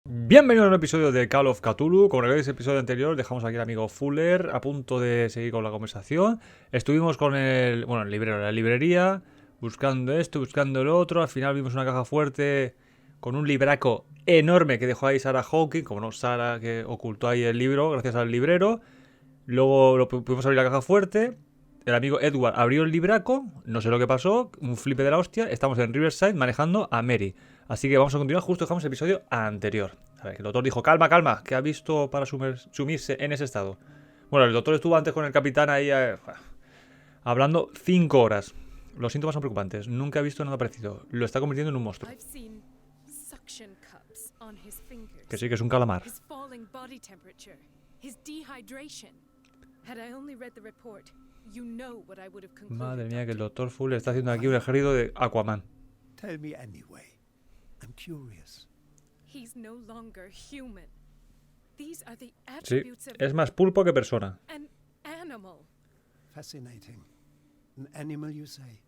Bienvenido a un episodio de Call of Cthulhu. Como recordáis, el episodio anterior dejamos aquí al amigo Fuller a punto de seguir con la conversación. Estuvimos con el librero de la librería, buscando esto, buscando lo otro. Al final vimos una caja fuerte con un libraco enorme que dejó ahí Sarah Hawking, como no, Sarah, que ocultó ahí el libro gracias al librero. Luego pudimos abrir la caja fuerte. El amigo Edward abrió el libraco, no sé lo que pasó, un flipe de la hostia. Estamos en Riverside manejando a Mary. Así que vamos a continuar, justo dejamos el episodio anterior. A ver, que el doctor dijo, calma, calma, que ha visto para sumirse en ese estado. Bueno, el doctor estuvo antes con el capitán ahí hablando 5 horas. Los síntomas son preocupantes, nunca he visto nada parecido. Lo está convirtiendo en un monstruo. Que sí, que es un calamar. Madre mía, que el doctor Fuller está haciendo aquí un ejército de Aquaman. Tell me anyway. I'm curious. He's no longer human. These are the Sí, attributes of es más pulpo que persona. an animal. Fascinating. An animal, you say?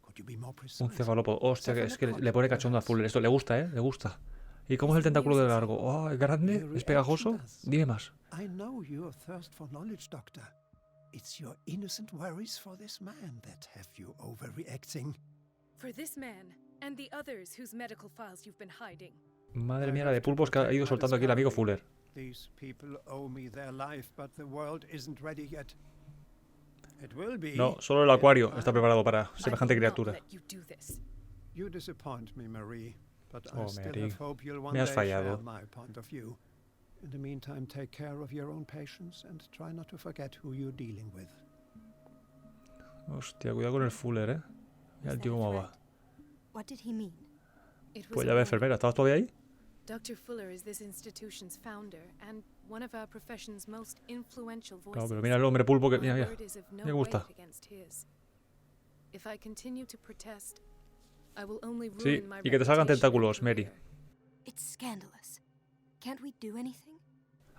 Could you be more precise? Un cefalópodo. Hostia, que es que le pone cachondo a Fuller. Esto le gusta, ¿eh? Le gusta. ¿Y cómo es el tentáculo de largo? Oh, ¿es grande? ¿Es pegajoso? Dime más. I know your thirst for knowledge, Doctor. It's your innocent worries for this man that have you overreacting. For this man and the others whose medical files you've been hiding. Madre mía, la de pulpos que ha ido soltando aquí el amigo Fuller. These people owe me their life, but the world isn't ready yet. It will be. No, solo el acuario está preparado para semejante I will not criatura. let you do this. You disappoint me, Marie, but Oh, I still Mary, have hope you'll one me has day share fallado. my point of view. In the meantime, take care of your own patients and try not to forget who you're dealing with. Hostia, cuidado con el Fuller, ¿eh? Mira el tío cómo va. What did he mean? It was Pues a ya ve, woman. enfermera. ¿Estabas todavía ahí? Dr. Fuller is this institution's founder and one of our profession's most influential voices. Claro, pero mira el hombre pulpo que... My Mira, mira. word is of no Me gusta. weight against his. If I continue to protest, I will only Sí, ruin my y que te salgan reputation and tentáculos, Mary. career. It's scandalous. Can't we do anything?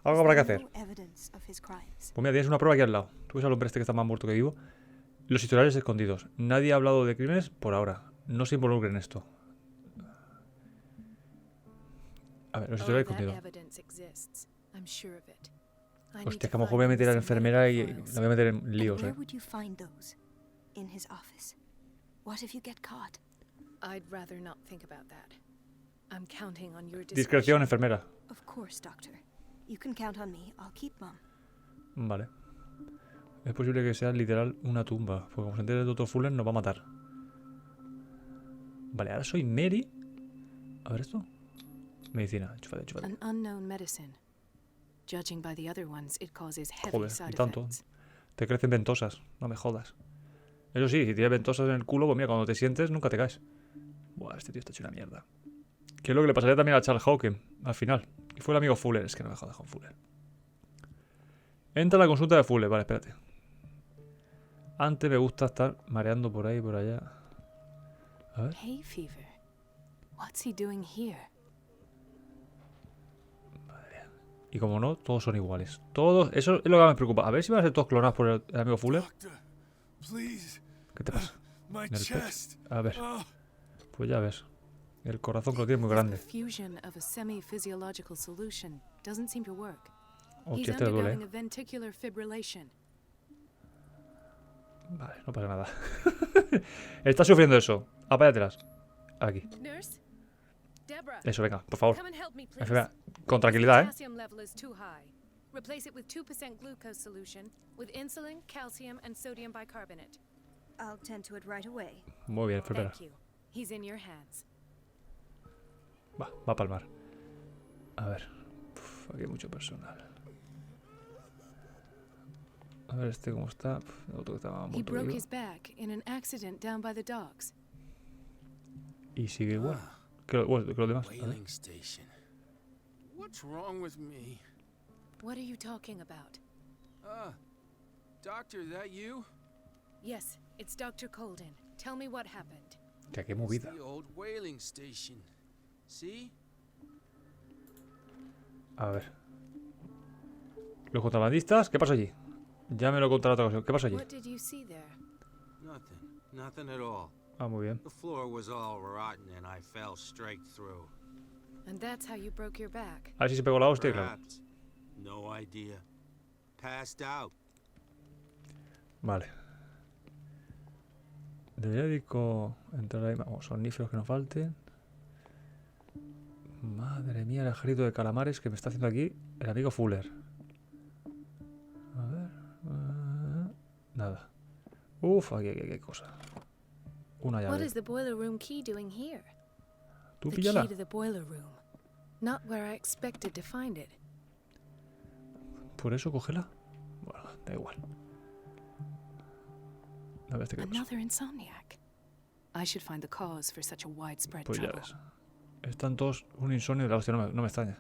Algo Is habrá que there hacer. no evidence of his crimes? Pues mira, tienes una prueba aquí al lado. Tú ves al hombre este que está más muerto que vivo. Los historiales escondidos. Nadie ha hablado de crímenes por ahora. No se involucren en esto. A ver, los Oh, historiales that escondidos. evidence exists. I'm sure of it. I need Hostia, to que a lo mejor find voy a meter a la some medical enfermera y files. la voy a meter en And líos, where ¿eh? would you find those? In his office. What if you get caught? I'd rather not think about that. I'm counting on your Discreción, discretion. enfermera. Of course, Doctor. You can count on me. I'll keep mum. Vale. Es posible que sea literal una tumba. Porque como se entere el Dr. Fuller nos va a matar. Vale, ahora soy Mary. A ver esto. Medicina, chúfate, chúfate. An unknown medicine. Judging by the other ones, it causes heavy Joder, side y tanto. effects. Te crecen ventosas, no me jodas. Eso sí, si tienes ventosas en el culo, pues mira, cuando te sientes nunca te caes. Buah, este tío está hecho una mierda. Que es lo que le pasaría también a Charles Hawking, al final. Y fue el amigo Fuller, es que no me jodas con Fuller. Entra a la consulta de Fuller, vale, espérate. Antes me gusta estar mareando por ahí y por allá. A ver. Hay fever. What's he doing here? Y como no, todos son iguales. Todos, eso es lo que más me preocupa. A ver si van a ser todos clonados por el amigo Fuller. Doctor, please. ¿Qué te pasa? My En el pecho. chest. A ver, Oh, pues ya ves. El corazón que lo tiene muy The grande. fusion of a semi-physiological solution doesn't seem to work. He's Hostia, este le duele, undergoing a ventricular fibrillation. Vale, no pasa nada. Está sufriendo eso. Apáyatelas. Aquí. Nurse? Deborah, Eso, venga, por favor. come and help me, please. Enfermera, con tranquilidad, ¿eh? Potassium level is too high. Replace it with 2% glucose solution with insulin, calcium, and sodium bicarbonate. I'll tend to it right away. Muy bien, enfermera. Thank you. He's in your hands. Va a palmar. A ver. Uf, aquí hay mucho personal. A ver este cómo está. El otro que estaba He muerto broke vivo. his back in an accident down by the docks. Y sigue igual. Que, bueno, que los demás. A ver. whaling station. What's wrong with me? What are you talking about? Doctor, that you? Yes, it's Dr. Colden. Tell me what happened. Hostia, qué It's movida. the old whaling station. See? A ver. Los contrabandistas, ¿qué pasó allí? Ya me lo contará otra ocasión. ¿Qué pasó allí? What did you see there? Nothing. Nothing at all. Ah, muy bien. The floor was all rotten and I fell straight through. And that's how you broke your back. A ver si se pegó la hostia, claro. Perhaps. No idea. Passed out. Vale. Debería dedico entrar ahí. Vamos, somníferos que no falten. Madre mía, el ejército de calamares que me está haciendo aquí el amigo Fuller. A ver. Nada. Uf, aquí hay cosa. Una What llave. is the boiler room key doing here? Tú The píllala. key to the boiler room. Not where I expected to find it. Por eso cógela. Bueno, da igual. A ver este qué pasa. Another insomniac. I should find the cause for such a widespread Pues ya trouble. ves. Están todos un insomnio de la hostia, no me extraña.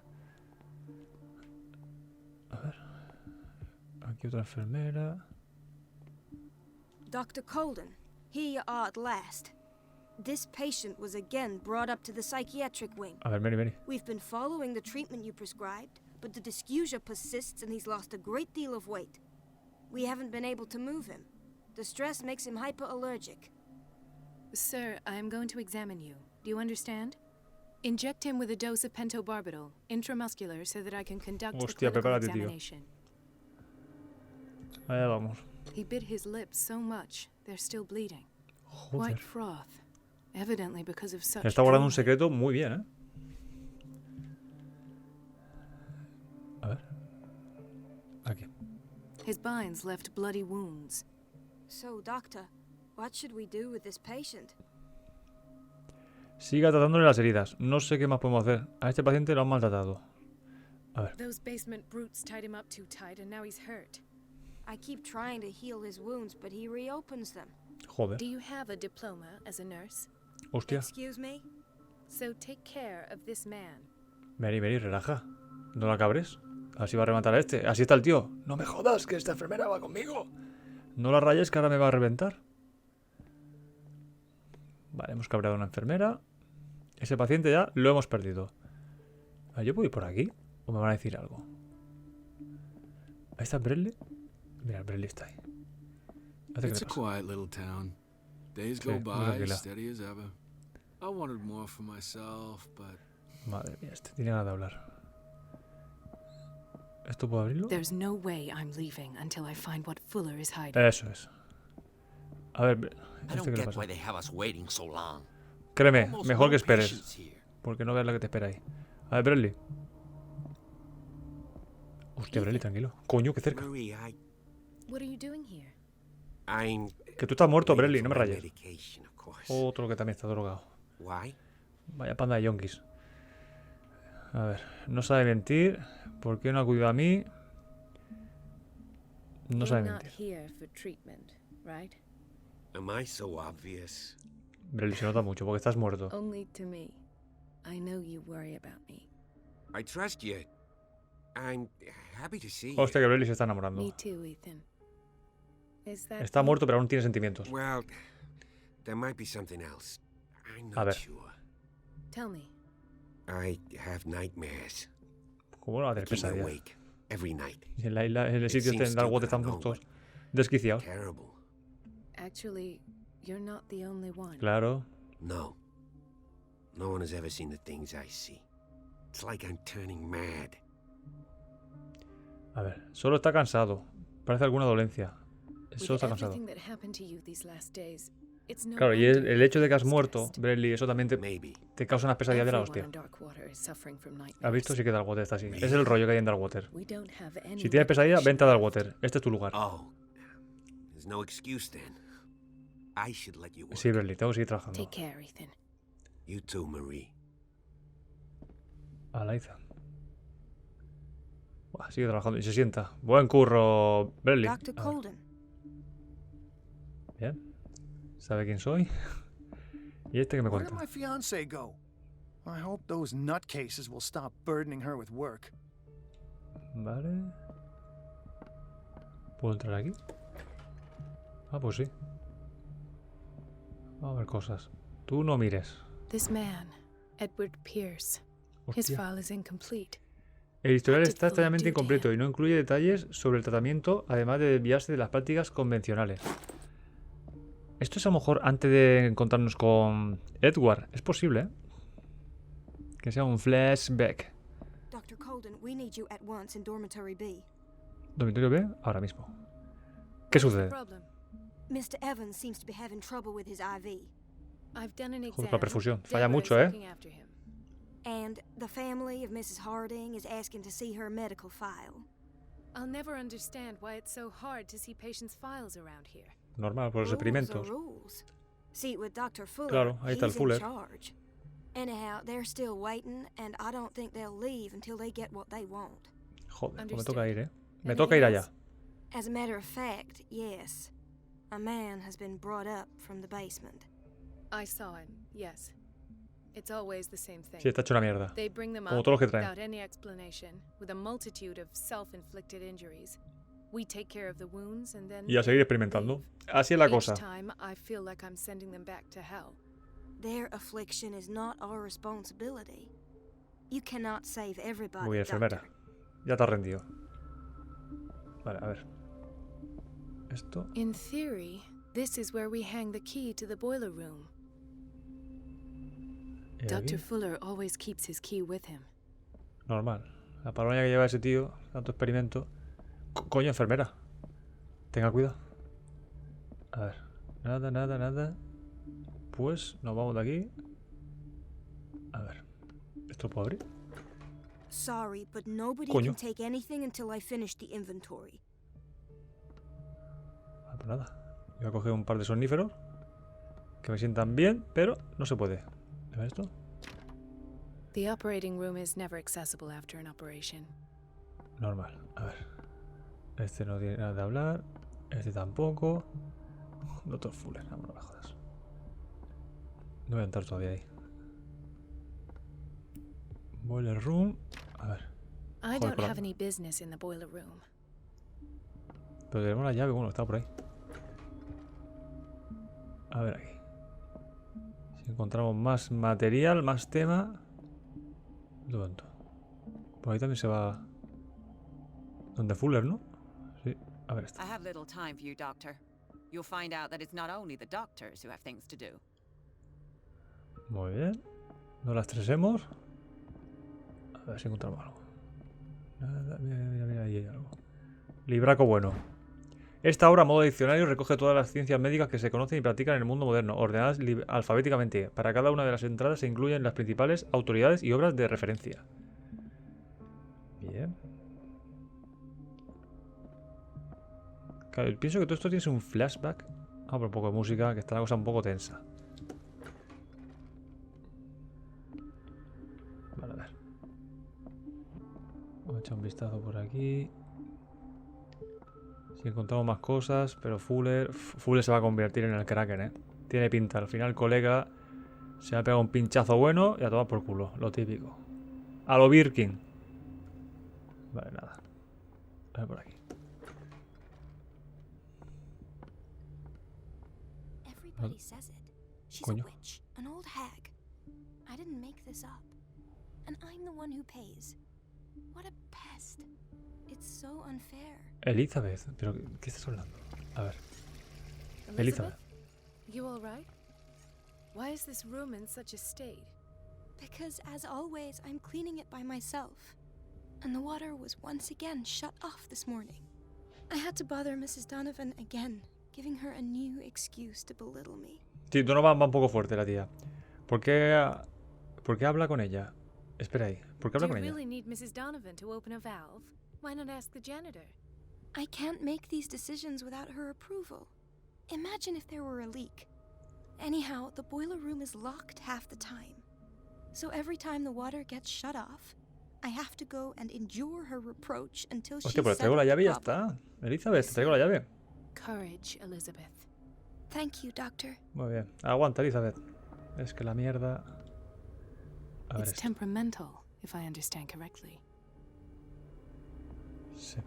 A ver. Aquí otra enfermera. Dr. Colden, here you are at last. This patient was again brought up to the psychiatric wing. A ver, Mary. We've been following the treatment you prescribed, but the dysgeusia persists and he's lost a great deal of weight. We haven't been able to move him. The stress makes him hyperallergic. Sir, I am going to examine you. Do you understand? Inject him with a dose of pentobarbital, intramuscular, so that I can conduct the Hostia, clinical prepárate, tío. examination. Allá vamos. He bit his lips so much, they're still bleeding. Joder. White froth. Evidently because of such Está guardando un trauma. secreto muy bien, ¿eh? A ver. Aquí. His binds left bloody wounds. So, doctor, what should we do with this patient? Siga tratándole las heridas. No sé qué más podemos hacer. A este paciente lo han maltratado. A ver. Those basement brutes tied him up too tight and now he's hurt. I keep trying to heal his wounds, but he reopens them. Joder. Do you have a diploma as a nurse? Hostia. Excuse me? So take care of this man. Mary, relaja. No la cabres. Así va a rematar a este. Así está el tío. No me jodas, que esta enfermera va conmigo. No la rayes, que ahora me va a reventar. Vale, hemos cabreado a una enfermera. Ese paciente ya lo hemos perdido. A ver, ¿yo puedo ir por aquí? ¿O me van a decir algo? Ahí está Bradley. Mira, Bradley está ahí. ¿Qué It's le a pasa? quiet little town. Days Sí, go muy by tranquila. steady as ever. I wanted more for myself, but Madre mía, este tiene ganas de hablar. ¿Esto puedo abrirlo? There's no way I'm leaving until I find what Fuller is hiding. Eso es. A ver, I ¿este don't qué le get pasa? why they have us waiting so long. Créeme, Almost mejor no que esperes. patients here. Porque no veas la que te espera ahí. A ver, Bradley. Hostia, Bradley, tranquilo. Coño, qué cerca. Marie, What are you doing here? I'm Que tú estás muerto, waiting Bradley, for no me my rayes. medication, of course. Otro que también está drogado. Why? Vaya panda de yonkis. A ver, no sabe mentir. ¿Por qué no ha acudido a mí? No sabe You're not mentir. here for treatment, right? Am I so obvious? Bradley, se nota mucho porque estás muerto. Only to me. I know you worry about me. I trust you. I'm happy to see Hostia, you. que Bradley se está enamorando. Me too, Ethan. Is that Está you? muerto, pero aún tiene sentimientos. Well, there might be something else. I'm A not ver. sure. Tell me. I have nightmares. ¿Cómo no va a tener Keep me pesadillas? awake every night. Y en la isla, en el sitio seems este, en Darkwater están stupid, I know, todos desquiciados. Terrible. Actually, you're not the only one. Claro. No. No one has ever seen the things I see. It's like I'm turning mad. A ver, solo está cansado. Parece alguna dolencia. Solo With está cansado. everything that happened to you these last days, it's no Claro, y wonder el hecho de que has you're muerto, stressed. Bradley, eso también Maybe. te causa unas pesadillas de la Everyone hostia. in Darkwater is suffering from ¿Has nightmares. visto? Sí que Darkwater está así. Es el rollo que hay en Darkwater. We don't have any Si tienes pesadilla, medication. vente a Darkwater. Este es tu lugar. Oh. There's no excuse then. I should let you work. Sí, Bradley, tengo que seguir trabajando. Take care, Ethan. You too, Marie. A la Ethan. Buah, sigue trabajando y se sienta. Buen curro, Bradley. Dr. A ver, Colden. bien. ¿Sabe quién soy? ¿Y este que me Where did cuenta? my fiance go? I hope those nutcases will stop burdening her with work. Vale. ¿Puedo entrar aquí? Ah, pues sí. Vamos a ver cosas. Tú no mires. This man, Edward Pierce. His Hostia. file is incomplete. El historial What did está Fuller extrañamente do to incompleto him? y no incluye detalles sobre el tratamiento, además de desviarse de las prácticas convencionales. Esto es a lo mejor antes de encontrarnos con Edward. Es posible, ¿eh? Que sea un flashback. Dr. Colden, we need you at once in Dormitory B. Dormitorio B, ahora mismo. ¿Qué sucede? Problem. Mr. Evans seems to be having trouble with his IV. I've done an Joder, exam. la perfusión. Falla Deborah mucho, is looking after him. And the family of Mrs. Harding is asking to see her medical file. I'll never understand why it's so hard to see patients' files around here. Normal, por los Rules are experimentos. rules. See, with Dr. Fuller, Claro, ahí está el he's Fuller. in charge. Anyhow, they're still waiting, and I don't think they'll leave until they get what they want. Joder, pues me toca ir, ¿eh? Me Anything toca ir allá. else? As a matter of fact, yes. A man has been brought up from the basement. I saw him, yes. It's always the same thing. Sí, está hecho una mierda. They bring them Como up todos los que traen. without any explanation, with a multitude of self-inflicted injuries. We take care of the wounds and then Y a seguir experimentando. Así es la cosa. Each time I feel like I'm sending them back to hell. Their affliction is not our responsibility. You cannot save everybody, Muy bien, enfermera. doctor. Ya te has rendido. Vale, a ver. Esto. In theory, this is where we hang the key to the boiler room. ¿Y aquí? Dr. Fuller always keeps his key with him. Normal. La paranoia que lleva ese tío, tanto experimento. Coño, enfermera. Tenga cuidado. A ver. Nada, nada, nada. Pues nos vamos de aquí. A ver. ¿Esto lo puedo abrir? Sorry, but nobody Coño. can take anything until I finish the inventory. Ah, pues nada. Voy a coger un par de somníferos. Que me sientan bien, pero no se puede. ¿A ver esto? The operating room is never accessible after an operation. Normal. A ver. Este no tiene nada de hablar. Este tampoco. Doctor Fuller. No me jodas. No voy a entrar todavía ahí. Boiler room. A ver. I Joder, don't por la- have any business in the boiler room. Pero tenemos la llave. Bueno, está por ahí. A ver aquí. Si encontramos más material, más tema. Un momento. Por ahí también se va. Donde Fuller, ¿no? Sí. A ver esto. I have little time for you, Doctor. You'll find out that it's not only the doctors who have things to do. Muy bien. No las estresemos. A ver si encontramos algo. Nada, mira, mira, mira, ahí hay algo. Libraco bueno. Esta obra, a modo de diccionario, recoge todas las ciencias médicas que se conocen y practican en el mundo moderno, ordenadas alfabéticamente. Para cada una de las entradas se incluyen las principales autoridades y obras de referencia. Bien. Claro, pienso que todo esto tiene un flashback. Ah, por un poco de música, que está la cosa un poco tensa. Vale, a ver. Vamos a echar un vistazo por aquí. Si encontramos más cosas, pero Fuller se va a convertir en el Kraken, ¿eh? Tiene pinta. Al final, colega, se va a pegar un pinchazo bueno y a tomar por culo. Lo típico. A lo Birkin. Vale, nada. A ver por aquí. Everybody says it. She's Coño. a witch, an old hag. I didn't make this up. And I'm the one who pays. What a pest. It's so unfair. Elizabeth. ¿Pero qué estás hablando? A ver. Elizabeth. You all right? Why is this room in such a state? Because, as always, I'm cleaning it by myself. And the water was once again shut off this morning. I had to bother Mrs. Donovan again, giving her a new excuse to belittle me. Sí, Donovan va un poco fuerte la tía. ¿Por qué habla con ella? Espera ahí. ¿Por qué Do habla you con ella? really need Mrs. Donovan to open a valve? Why not ask the janitor? I can't make these decisions without her approval. Imagine if there were a leak. Anyhow, the boiler room is locked half the time. So every time the water gets shut off, I have to go and endure her reproach until she's Hostia, pues traigo la settled llave y the ya problem. está. Elizabeth, te traigo la llave. Courage, Elizabeth. Thank you, Doctor. Muy bien. Aguanta, Elizabeth. Es que la mierda... A ver It's esto. temperamental, if I understand correctly. Sí.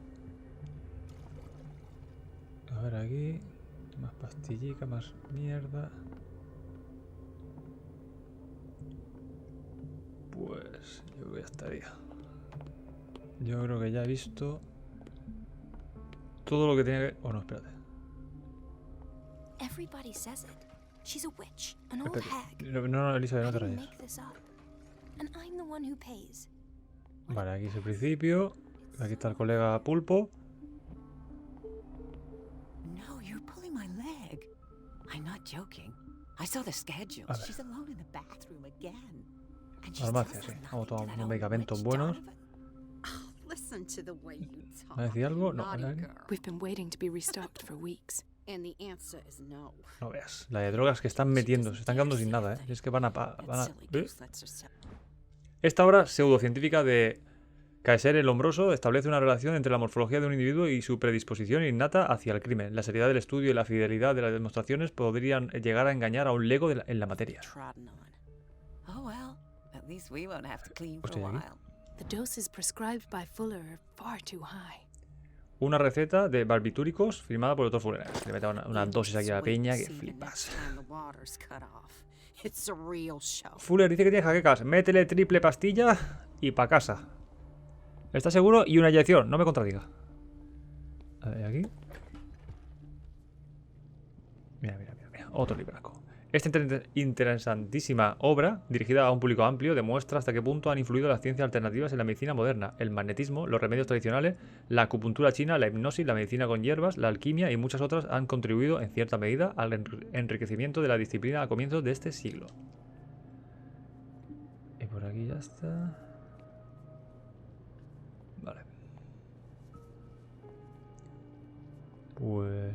A ver aquí. Más pastillica, más mierda. Pues yo creo que ya estaría. Yo creo que ya he visto todo lo que tenía que... Oh, no, espérate. Everybody says it. She's a witch, an old Espérate. hag. No, no, Elizabeth, I no te didn't rayes. make this up. and I'm the one who pays. Vale, aquí es el principio. Aquí está el colega Pulpo. No, you're pulling my leg. I'm not joking. I saw the schedule. A ver. She's alone in the bathroom again. And she Farmacia, still sí. says Vamos a nothing to tomar that unos old medicamentos witch buenos. Donovan. Oh, listen to the way you talk. ¿Me decía algo? No, Naughty no, girl. We've been waiting to be restocked for weeks. And the answer is no. no veas. La de drogas que están metiendo. Se están quedando sin nada, ¿eh? Es que van a... That silly ¿Eh? goose lets herself. Esta obra pseudocientífica de Caeser el Hombroso establece una relación entre la morfología de un individuo y su predisposición innata hacia el crimen. La seriedad del estudio y la fidelidad de las demostraciones podrían llegar a engañar a un lego en la materia. Trodden on. Oh well, at least we won't have to clean for Hostia, a ¿y aquí? while. The doses prescribed by Fuller are far too high. Una receta de barbitúricos firmada por el Dr. Fuller. Le mete una dosis aquí a la peña que flipas. It's a real show. Fuller dice que tiene jaquecas. Métele triple pastilla y pa' casa. ¿Estás seguro? Y una inyección. No me contradiga. A ver, aquí. Mira. Otro libraco. Esta interesantísima obra, dirigida a un público amplio, demuestra hasta qué punto han influido las ciencias alternativas en la medicina moderna. El magnetismo, los remedios tradicionales, la acupuntura china, la hipnosis, la medicina con hierbas, la alquimia y muchas otras han contribuido en cierta medida al enriquecimiento de la disciplina a comienzos de este siglo. Y por aquí ya está. Vale. Pues...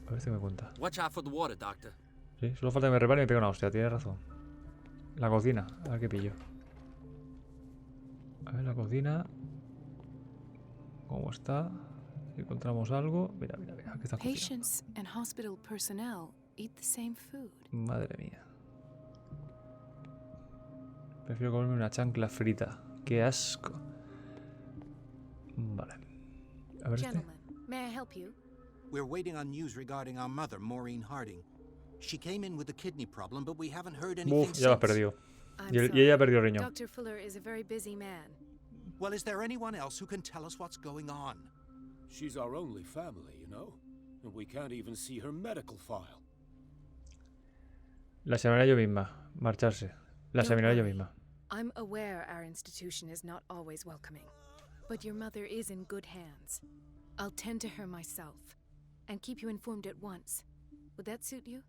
a ver si me cuenta. Watch out for the water, Doctor. Sí, solo falta que me repare y me pegue una hostia, tienes razón. La cocina, a ver qué pillo. A ver la cocina. ¿Cómo está? Si encontramos algo. Mira, aquí está cocina. Patients and hospital personnel eat the same food. Madre mía. Prefiero comerme una chancla frita. ¡Qué asco! Vale. A ver este. Gentlemen, may I help you? We're waiting on news regarding our mother, Maureen Harding. She came in with a kidney problem, but we haven't heard anything Uf, ya la has since. perdido. I'm Y sorry. ella perdió el riñón. Dr. Fuller is a very busy man. Well, is there anyone else who can tell us what's going on? She's our only family, you know? And we can't even see her medical file. La examinaré yo misma. Marcharse. La Don't examinaré yo worry. misma. I'm aware our institution is not always welcoming, but your mother is in good hands. I'll tend to her myself and keep you informed at once. Would that suit you?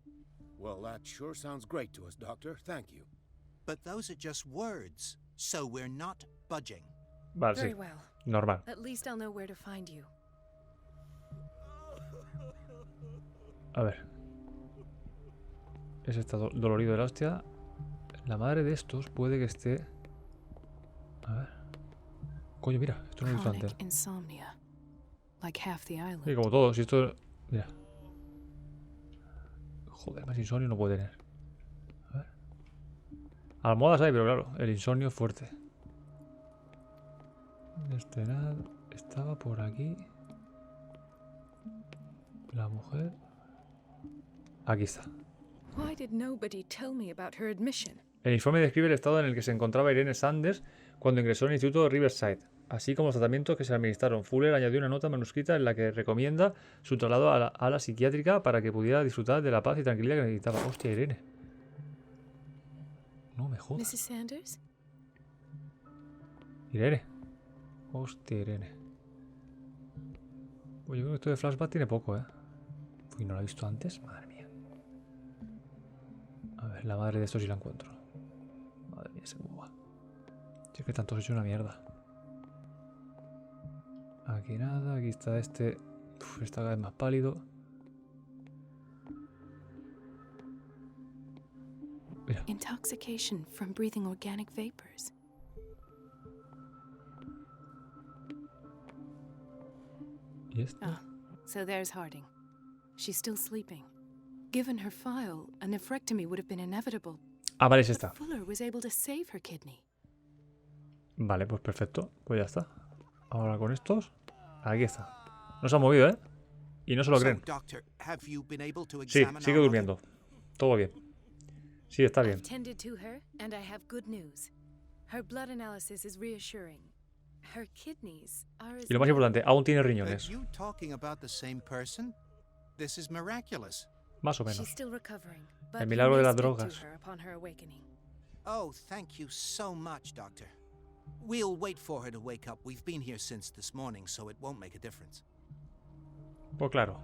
Well, that sure sounds great to us, Doctor. Thank you. But those are just words, so we're not budging. Vale, Very sí. well. Normal. At least I'll know where to find you. A ver. Ese está dolorido de la hostia. La madre de estos puede que esté... A ver. Coño, mira. Esto no lo he visto antes. Chronic insomnia, like half the island. Sí, como todo. Si esto... Mira. Joder, más insomnio no puede tener. A ver. Almohadas hay, pero claro, el insomnio es fuerte. Este nada. Estaba por aquí. La mujer. Aquí está. Why did nobody tell me about her admission? El informe describe el estado en el que se encontraba Irene Sanders cuando ingresó al instituto de Riverside, así como los tratamientos que se le administraron. Fuller añadió una nota manuscrita en la que recomienda su traslado a la psiquiátrica para que pudiera disfrutar de la paz y tranquilidad que necesitaba. Hostia, Irene. No me jodas. Mrs. Sanders? Irene. Hostia, Irene. Pues yo creo que esto de flashback tiene poco, ¿eh? Uy, ¿no lo he visto antes? Madre mía. A ver, la madre de esto sí la encuentro. Madre mía, ese boba. Si es que tanto se hecho una mierda. Aquí nada, aquí está este. Uf, está cada vez más pálido. Mira. Intoxication from breathing organic vapors. ¿Y esto? Ah, so there's Harding. She's still sleeping. Given her file, a nephrectomy would have been inevitable. Ah, vale, es But esta. Fuller was able to save her kidney. Vale, pues perfecto. Pues ya está. Ahora con estos. Aquí está. No se ha movido, ¿eh? Y no se lo So, creen. Doctor, have you been able to Sí, examine sigue our durmiendo. Todo bien. Sí, está bien. I've tended to her, and I have good news. Her blood analysis is reassuring. Her kidneys are as Y lo más importante, aún tiene mother? riñones. Are you talking about the same person? This is miraculous. Más o She's menos. still recovering, but El you milagro may de las speak to drogas. her upon her awakening. Oh, thank you so much, Doctor. We'll wait for her to wake up. We've been here since this morning, so it won't make a difference. Pues claro.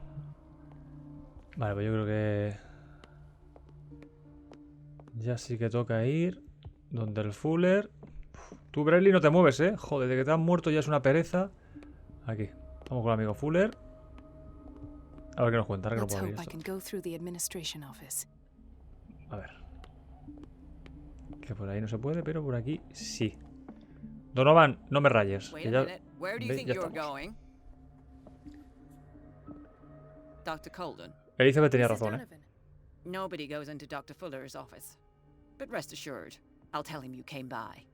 Vale, pues yo creo que... ya sí que toca ir donde el Fuller. Tú, Bradley, no te mueves, ¿eh? Joder, de que te has muerto ya es una pereza. Aquí. Vamos con el amigo Fuller. A ver qué nos cuenta. Ahora que no puedo abrir esto. A ver. Que por ahí no se puede, pero por aquí sí. Donovan, no me rayes. Que ya... ¿Ve? Ya estamos. Dr. Colden. Elizabeth tenía razón, ¿eh? Nobody goes into Dr. Fuller's office. But rest assured, I'll tell him you came by.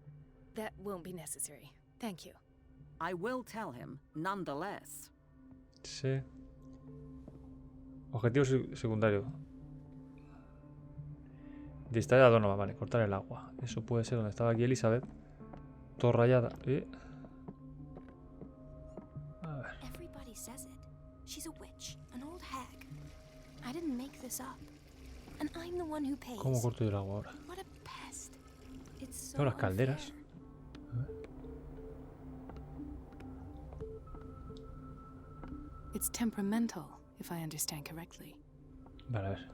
That won't be necessary. Thank you. I will tell him, nonetheless. Sí. Objetivo secundario. Distraer a Donovan, vale, cortar el agua. Eso puede ser donde estaba aquí Elizabeth. Todo rayada. A ver. Everybody says it. She's a witch, an old hag. I didn't make this up. And I'm the one who pays. ¿Cómo corto yo el agua ahora? What a pest. It's so Tengo las calderas. It's temperamental, if I understand correctly. Vale, a ver.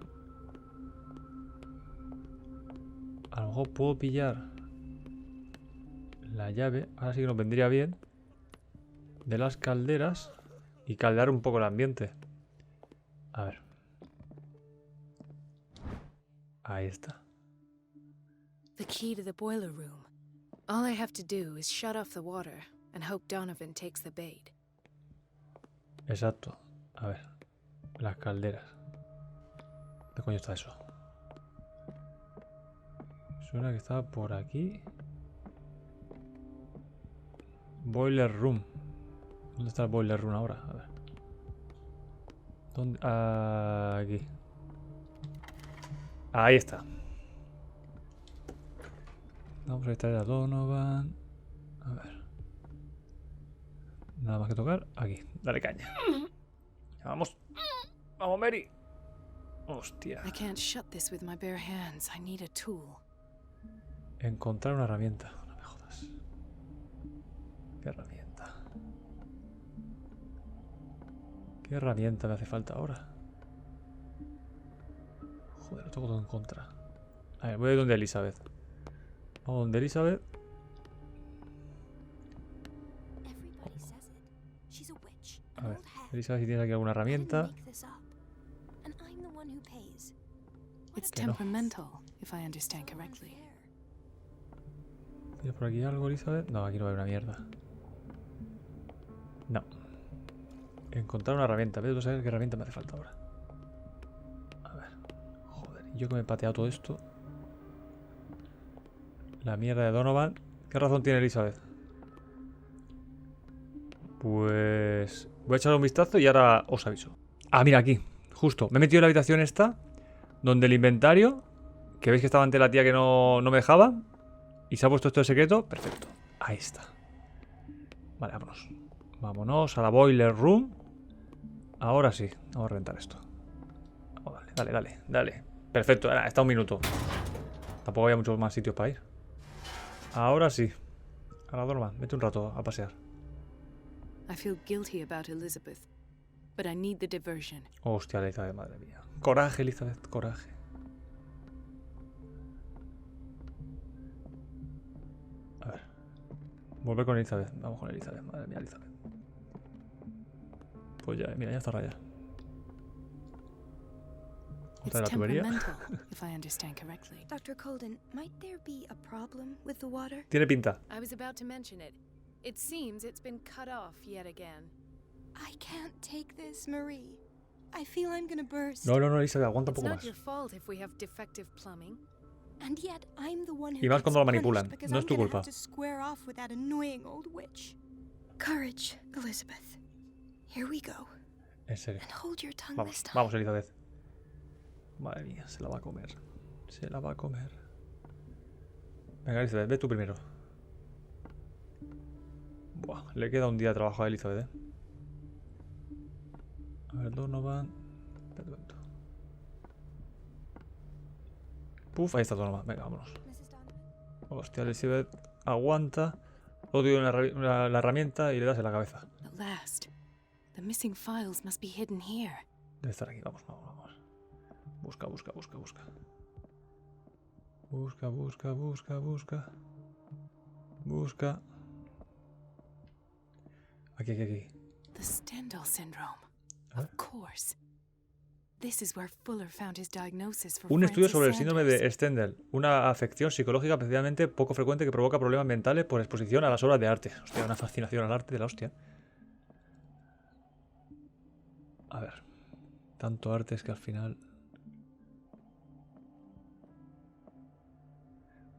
A lo mejor puedo pillar la llave. Ahora sí que nos vendría bien. De las calderas. Y caldear un poco el ambiente. A ver. Ahí está. The key to the boiler room. All I have to do is shut off the water and hope Donovan takes the bait. Exacto. A ver. Las calderas. ¿Dónde coño está eso? Suena que estaba por aquí. Boiler room. ¿Dónde está el boiler room ahora? A ver. ¿Dónde? Aquí. Ahí está. Vamos a extraer a Donovan. A ver. Nada más que tocar. Aquí. Dale caña. Vamos. Vamos, Mary. Hostia. I can't shut this with my bare hands. I need a tool. Encontrar una herramienta. No me jodas. ¿Qué herramienta? ¿Qué herramienta me hace falta ahora? Joder, lo tengo todo en contra. A ver, voy a ir donde Elizabeth. Vamos donde Elizabeth. A ver, Elizabeth, si tienes aquí alguna herramienta. It's temperamental, if I understand correctly. ¿Tienes por aquí algo, Elizabeth? No, aquí no hay una mierda. No. Encontrar una herramienta. Veo saber qué herramienta me hace falta ahora. A ver. Joder, yo que me he pateado todo esto. La mierda de Donovan. ¿Qué razón tiene Elizabeth? Pues... voy a echar un vistazo y ahora os aviso. Ah, mira, aquí. Justo. Me he metido en la habitación esta. Donde el inventario. Que veis que estaba ante la tía que no me dejaba. Y se ha puesto esto de secreto. Perfecto. Ahí está. Vale, vámonos. Vámonos a la boiler room. Ahora sí. Vamos a reventar esto. Oh, dale. Perfecto. Está un minuto. Tampoco había muchos más sitios para ir. Ahora sí. A la Donovan. Vete un rato a pasear. I feel guilty about Elizabeth, but I need the diversion. Hostia, Elizabeth, madre mía. Coraje, Elizabeth, coraje. A ver. Volver con Elizabeth. Vamos con Elizabeth. Madre mía, Elizabeth. Pues ya, mira, ya está raya. ¿Otra de la tubería? If I understand correctly. Dr. Colden, might there be a problem with the water? Tiene pinta. I was about to mention it. It seems it's been cut off yet again. I can't take this, Marie. I feel I'm gonna burst. No, Elizabeth, aguanta un It's poco not más. your fault if we have defective plumbing. And yet I'm the one who Y más gets cuando la punished manipulan. because No I'm es tu gonna culpa. have to square off with that annoying old witch. Courage, Elizabeth. Here we go. En serio. And hold your tongue Vamos, this time. vamos, Elizabeth. Madre mía, se la va a comer. Se la va a comer. Venga, Elizabeth, ve tú primero. Buah, le queda un día de trabajo a Elizabeth, ¿eh? A ver, Donovan. Espérate un momento. Puf, ahí está Donovan. Venga, vámonos. Mrs. Donovan? Hostia, Elizabeth aguanta. Odio la herramienta y le das en la cabeza. At last. The missing files must be hidden here. Debe estar aquí, vamos. Busca. Busca. Aquí. The Stendhal syndrome. Of course. This is where Fuller found his diagnosis for Un estudio Francis sobre el síndrome de Sanders. Stendhal, una afección psicológica especialmente poco frecuente que provoca problemas mentales por exposición a las obras de arte. Hostia, una fascinación al arte de la hostia. A ver. Tanto arte es que al final...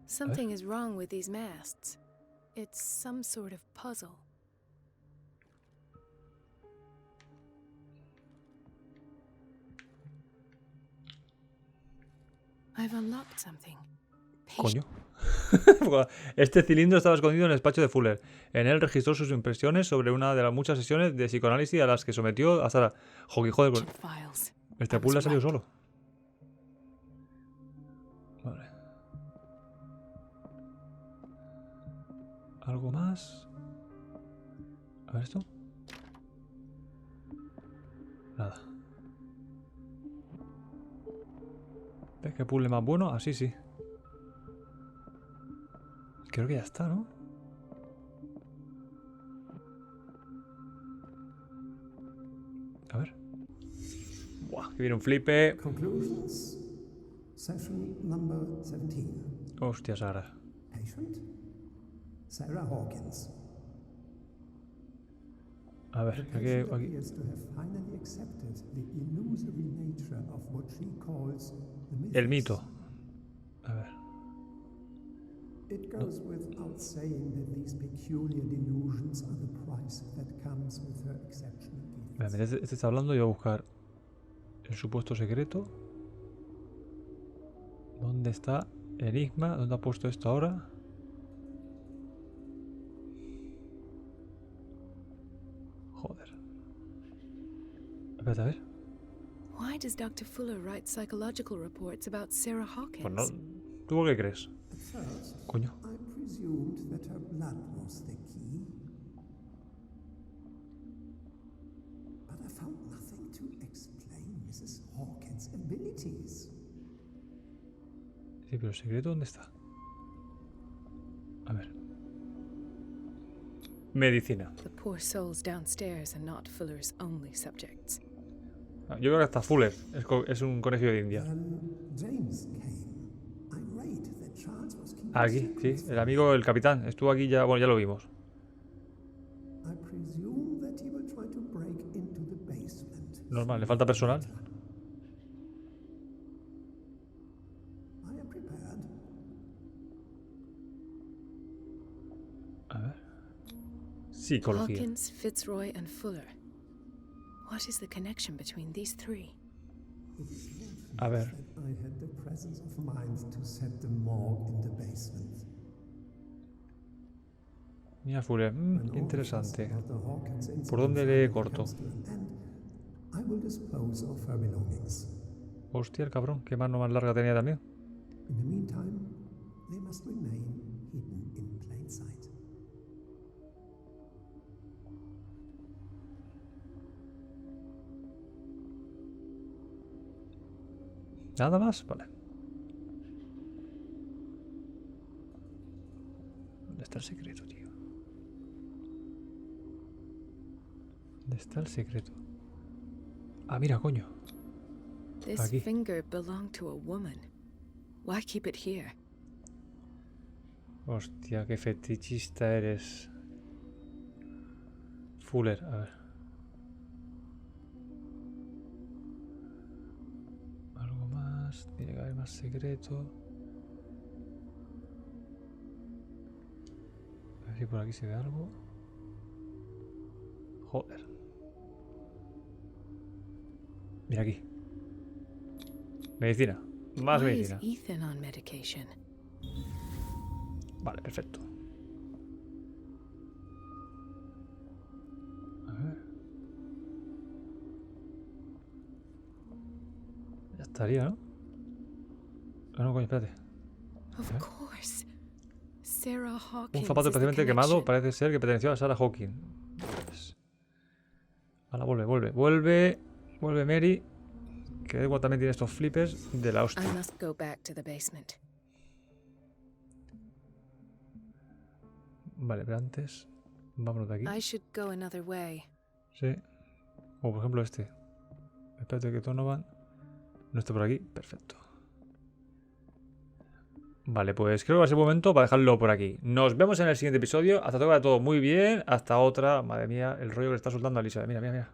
Something is wrong with these masts. It's some sort of puzzle. I've unlocked something. Coño. Este cilindro estaba escondido en el despacho de Fuller. En él registró sus impresiones sobre una de las muchas sesiones de psicoanálisis a las que sometió a Sara. Joder, este puzzle ha salido solo. Vale. ¿Algo más? A ver esto. Nada. ¿Ves qué puzzle más bueno? Así sí. Creo que ya está, ¿no? A ver. Buah, que viene un flipe. Conclusions. Session number 17. Hostia, Sara. Patient? Sarah Hawkins. A ver, The aquí... patient appears to have finally accepted the illusory nature of what she calls the El mythos. mito. A ver. It goes without saying that these peculiar delusions are the price that comes with her exceptional gifts. Este está hablando y voy a buscar el supuesto secreto. ¿Dónde está Enigma? ¿Dónde ha puesto esto ahora? Joder. Espérate, a ver. Why does Dr. Fuller write psychological reports about Sarah Hawkins? Pues no. ¿Tú por qué crees? At first, Coño. I presumed that her blood was the key. But I found nothing to explain Mrs. Hawkins' abilities. Sí, pero el secreto ¿dónde está? A ver. Medicina. The poor souls downstairs are not Fuller's only subjects. Yo creo que hasta Fuller es un conejillo de India. James came. Irate that Charles was keeping Aquí, sí. secrets. El amigo, el capitán. Estuvo aquí ya, bueno, ya lo vimos. I presume that he will try to break into the basement. Normal, le falta personal. I am prepared. A ver. Psicología. Hawkins, Fitzroy, and Fuller. What is the connection between these three? A ver. I had the presence of mind to set the morgue in the basement. Mira, Fuller. When all Qué interesante. about the Hawkins incident ¿Por dónde le finally corto? comes to an end, I will dispose of her belongings. Hostia, el cabrón. Qué mano más larga tenía también. In the meantime, they must remain hidden in plain sight. ¿Nada más? Vale. ¿Dónde está el secreto, tío? ¿Dónde está el secreto? Ah, mira, coño. This Aquí. finger belonged to a woman. Why keep it here? Hostia, qué fetichista eres. Fuller, a ver. Algo más. Tiene que haber más secreto. A ver si por aquí se ve algo. Joder. Mira aquí. Medicina. Más Why is medicina. Ethan on medication? Vale, perfecto. A ver. Ya estaría, ¿no? Ah, no, coño, espérate. Of ¿Eh? course. Sarah Hawkins Un zapato is the especialmente quemado connection. parece ser que perteneció a Sarah Hawkins. Ahora vuelve Mary. Que igual también tiene estos flipes de la hostia. I must go back to the basement. Vale, pero antes vámonos de aquí. I should go another way. Sí. O por ejemplo este. Espérate que Donovan no esté por aquí. Perfecto. Vale, pues creo que va a ser momento para dejarlo por aquí. Nos vemos en el siguiente episodio. Hasta ahora todo muy bien. Hasta otra. Madre mía, el rollo que le está soltando a Lisa. Mira.